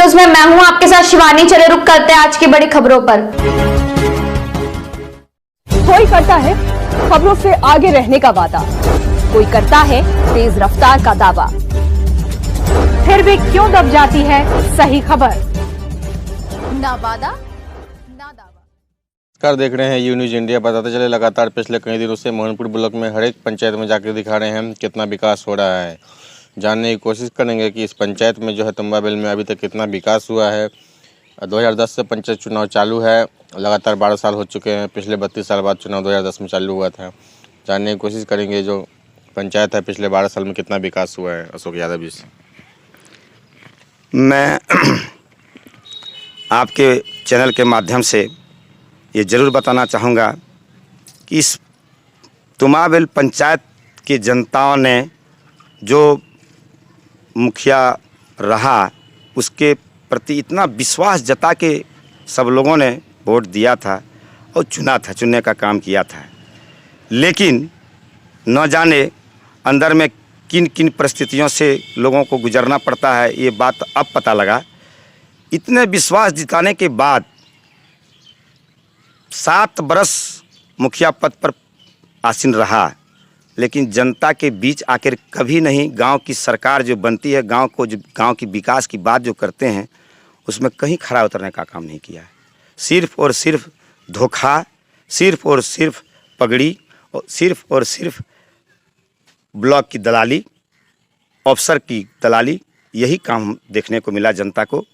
News में मैं हूं आपके साथ शिवानी। चले रुक करते हैं आज की बड़ी खबरों पर। कोई करता है खबरों से आगे रहने का वादा, कोई करता है तेज रफ्तार का दावा, फिर भी क्यों दब जाती है सही खबर? ना वादा ना दावा। कर देख रहे हैं यू न्यूज इंडिया। बताते चले लगातार पिछले कई दिनों से मोहनपुर ब्लॉक में हर एक पंचायत में जाकर दिखा रहे हैं कितना विकास हो रहा है। जानने की कोशिश करेंगे कि इस पंचायत में जो है तुम्बाबेल में अभी तक कितना विकास हुआ है। 2010 से पंचायत चुनाव चालू है, लगातार 12 साल हो चुके हैं। पिछले 32 साल बाद चुनाव 2010 में चालू हुआ था। जानने की कोशिश करेंगे जो पंचायत है पिछले 12 साल में कितना विकास हुआ है। अशोक यादव जी से मैं आपके चैनल के माध्यम से ये ज़रूर बताना चाहूँगा कि इस तुम्बाबेल पंचायत की जनताओं ने जो मुखिया रहा उसके प्रति इतना विश्वास जता के सब लोगों ने वोट दिया था और चुनने का काम किया था। लेकिन न जाने अंदर में किन किन परिस्थितियों से लोगों को गुजरना पड़ता है, ये बात अब पता लगा। इतने विश्वास जिताने के बाद 7 बरस मुखिया पद पर आसीन रहा, लेकिन जनता के बीच आकर कभी नहीं गांव की सरकार जो बनती है, गांव की विकास की बात जो करते हैं, उसमें कहीं खरा उतरने का काम नहीं किया है। सिर्फ और सिर्फ धोखा, सिर्फ और सिर्फ पगड़ी और सिर्फ ब्लॉक की दलाली, अफसर की दलाली, यही काम देखने को मिला जनता को।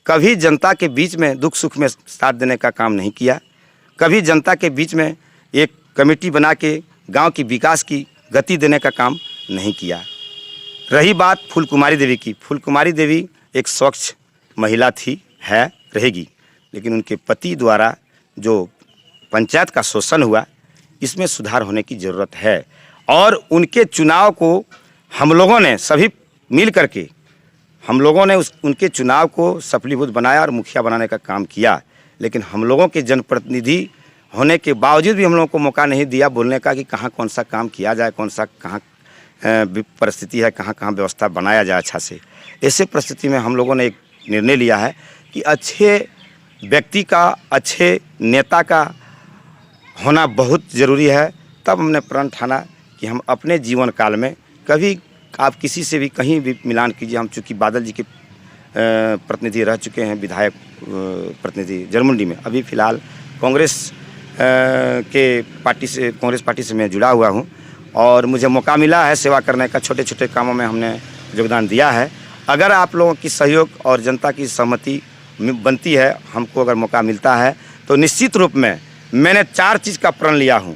कभी जनता के बीच में दुख सुख में साथ देने का काम नहीं किया। कभी जनता के बीच में एक कमेटी बना के गांव की विकास की गति देने का काम नहीं किया। रही बात फूलकुमारी देवी की, फूलकुमारी देवी एक स्वच्छ महिला थी, है, रहेगी, लेकिन उनके पति द्वारा जो पंचायत का शोषण हुआ, इसमें सुधार होने की ज़रूरत है। और उनके चुनाव को हम लोगों ने सभी मिल करके उनके चुनाव को सफलीभूत बनाया और मुखिया बनाने का काम किया। लेकिन हम लोगों के जनप्रतिनिधि होने के बावजूद भी हम लोगों को मौका नहीं दिया बोलने का कि कहाँ कौन सा काम किया जाए, कौन सा कहाँ परिस्थिति है, कहाँ कहाँ व्यवस्था बनाया जाए अच्छा से। ऐसे परिस्थिति में हम लोगों ने एक निर्णय लिया है कि अच्छे व्यक्ति का, अच्छे नेता का होना बहुत ज़रूरी है। तब हमने प्रण ठाना कि हम अपने जीवन काल में कभी आप किसी से भी कहीं भी मिलान कीजिए। हम चूँकि बादल जी के प्रतिनिधि रह चुके हैं, विधायक प्रतिनिधि जरमुंडी में, अभी फ़िलहाल कांग्रेस पार्टी से मैं जुड़ा हुआ हूं और मुझे मौका मिला है सेवा करने का। छोटे छोटे कामों में हमने योगदान दिया है। अगर आप लोगों की सहयोग और जनता की सहमति बनती है, हमको अगर मौका मिलता है, तो निश्चित रूप में मैंने 4 चीज़ का प्रण लिया हूं।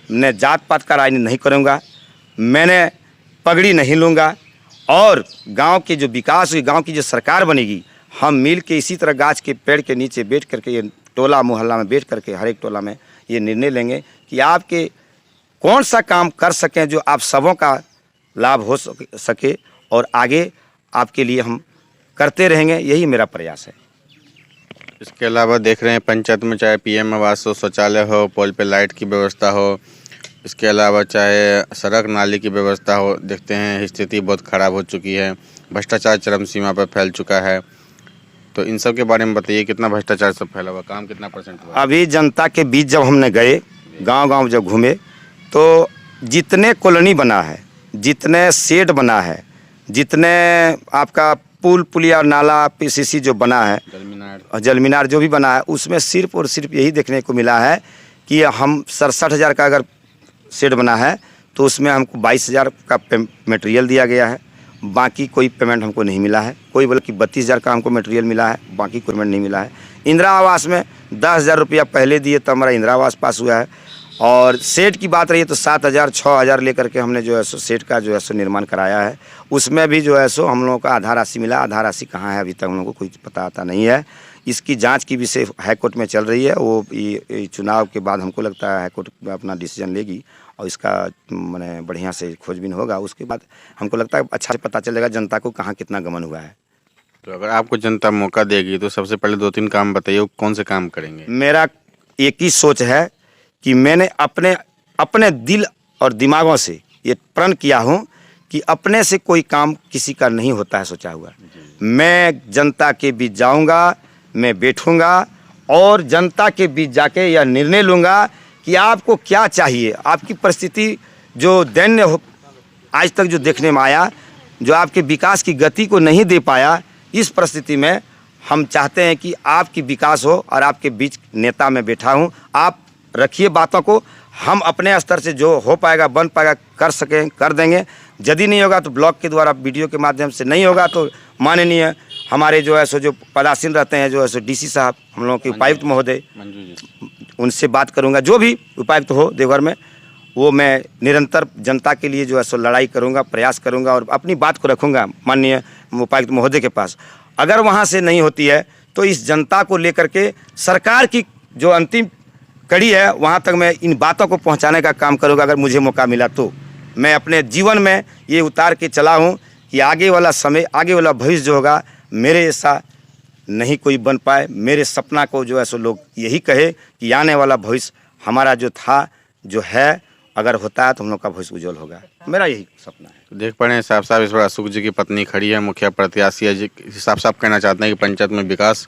मैं जात पात का राजनीति नहीं करूंगा, मैंने पगड़ी नहीं लूँगा, और गांव के जो विकास हुई, गांव की जो सरकार बनेगी, हम मिल के इसी तरह गाछ के पेड़ के नीचे बैठ करके, ये टोला मोहल्ला में बैठ करके, हर एक टोला में ये निर्णय लेंगे कि आपके कौन सा काम कर सकें जो आप सबों का लाभ हो सके, और आगे आपके लिए हम करते रहेंगे। यही मेरा प्रयास है। इसके अलावा देख रहे हैं पंचायत में चाहे पीएम आवास हो, शौचालय हो, पोल पे लाइट की व्यवस्था हो, इसके अलावा चाहे सड़क नाली की व्यवस्था हो, देखते हैं स्थिति बहुत ख़राब हो चुकी है। भ्रष्टाचार चरम सीमा पर फैल चुका है। तो इन सब के बारे में बताइए, कितना भ्रष्टाचार सब फैला हुआ, काम कितना % हुआ? अभी जनता के बीच जब हमने गए, गांव-गांव जब घूमे, तो जितने कॉलोनी बना है, जितने शेड बना है, जितने आपका पुल पुलिया नाला पीसीसी जो बना है, जलमीनार जो भी बना है, उसमें सिर्फ और सिर्फ यही देखने को मिला है कि हम 67,000 का अगर शेड बना है तो उसमें हमको 22,000 का मटेरियल दिया गया है। बाकी कोई पेमेंट हमको नहीं मिला है। कोई बोले कि 32,000 का हमको मटेरियल मिला है, बाकी कोई पेमेंट नहीं मिला है। इंदिरा आवास में 10,000 रुपया पहले दिए तब हमारा इंदिरा आवास पास हुआ है। और सेट की बात रही है तो 7,000 6,000 लेकर के हमने जो है सो सेट का जो है सो निर्माण कराया है। उसमें भी जो है सो हम लोगों का आधा राशि मिला। आधा राशि कहाँ है अभी तक हम लोगों को कोई पता आता नहीं है। इसकी जांच की विषय हाईकोर्ट में चल रही है। वो ये चुनाव के बाद हमको लगता है हाईकोर्ट अपना डिसीजन लेगी और इसका मैंने बढ़िया से खोजबीन होगा। उसके बाद हमको लगता है अच्छा से पता चलेगा जनता को कहाँ कितना गमन हुआ है। तो अगर आपको जनता मौका देगी तो सबसे पहले 2-3 काम बताइए, कौन से काम करेंगे? मेरा एक ही सोच है कि मैंने अपने दिल और दिमागों से ये प्रण किया हूँ कि अपने से कोई काम किसी का नहीं होता है सोचा हुआ। मैं जनता के बीच जाऊंगा, मैं बैठूंगा और जनता के बीच जाके यह निर्णय लूँगा कि आपको क्या चाहिए। आपकी परिस्थिति जो दैन्य हो आज तक जो देखने में आया, जो आपके विकास की गति को नहीं दे पाया, इस परिस्थिति में हम चाहते हैं कि आपकी विकास हो और आपके बीच नेता में बैठा हूँ। आप रखिए बातों को, हम अपने स्तर से जो हो पाएगा बन पाएगा कर सकें कर देंगे। यदि नहीं होगा तो ब्लॉक के द्वारा वीडियो के माध्यम से, नहीं होगा तो माननीय हमारे जो है सो जो पदासीन रहते हैं जो है सो डीसी साहब, हम लोगों के उपायुक्त महोदय, उनसे बात करूंगा। जो भी उपायुक्त हो देवघर में, वो मैं निरंतर जनता के लिए जो है सो लड़ाई करूंगा, प्रयास करूंगा और अपनी बात को रखूंगा माननीय उपायुक्त महोदय के पास। अगर वहाँ से नहीं होती है तो इस जनता को लेकर के सरकार की जो अंतिम कड़ी है वहाँ तक मैं इन बातों को पहुँचाने का काम करूँगा। अगर मुझे मौका मिला तो मैं अपने जीवन में ये उतार के चला हूँ कि आगे वाला समय, आगे वाला भविष्य जो होगा मेरे जैसा नहीं कोई बन पाए। मेरे सपना को जो है सो लोग यही कहे कि आने वाला भविष्य हमारा जो था जो है, अगर होता है तो हम लोग का भविष्य उज्जवल होगा। मेरा यही सपना है। तो देख पा रहे हैं साफ साफ इस बार अशोक जी की पत्नी खड़ी है, मुखिया प्रत्याशी है जी, साफ साफ कहना चाहते हैं कि पंचायत में विकास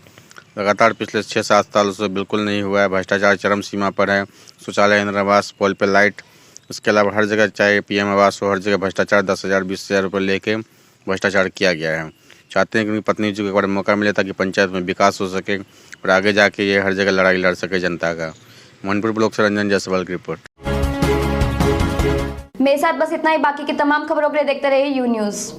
लगातार पिछले 6-7 सालों से बिल्कुल नहीं हुआ है। भ्रष्टाचार चरम सीमा पर है। शौचालय, इंदिरा आवास, पोल पे लाइट, इसके अलावा हर जगह चाहे पीएम आवास हो, हर जगह भ्रष्टाचार 10,000 20,000 रुपये लेके भ्रष्टाचार किया गया है। चाहते हैं कि उनकी पत्नी जी को एक बार मौका मिले ताकि पंचायत में विकास हो सके और आगे जाके ये हर जगह लड़ाई लड़ सके जनता का। मोहनपुर ब्लॉक से रंजन जायसवाल की रिपोर्ट। मेरे साथ बस इतना ही। बाकी की तमाम खबरों के लिए देखते रहिए यू न्यूज़।